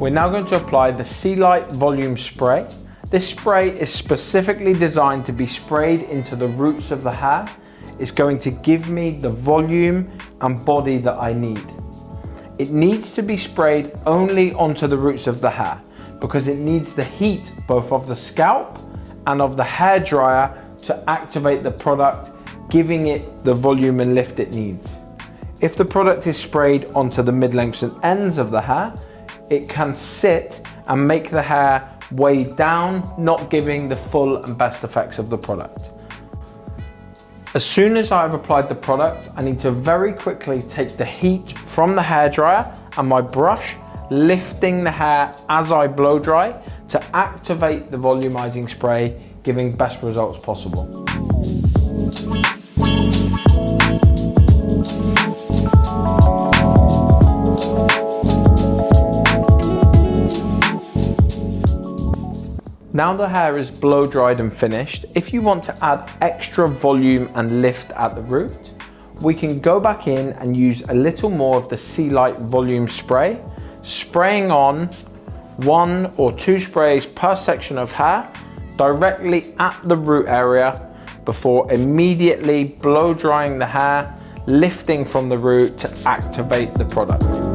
We're now going to apply the SEALIGHT volume spray. This spray is specifically designed to be sprayed into the roots of the hair. It's going to give me the volume and body that I need. It needs to be sprayed only onto the roots of the hair because it needs the heat both of the scalp and of the hair dryer to activate the product, giving it the volume and lift it needs. If the product is sprayed onto the mid-lengths and ends of the hair, it can sit and make the hair weigh down, not giving the full and best effects of the product. As soon as I've applied the product, I need to very quickly take the heat from the hairdryer and my brush, lifting the hair as I blow dry to activate the volumizing spray, giving best results possible. Now the hair is blow dried and finished, if you want to add extra volume and lift at the root, we can go back in and use a little more of the SEALIGHT volume spray, spraying on 1 or 2 sprays per section of hair directly at the root area before immediately blow drying the hair, lifting from the root to activate the product.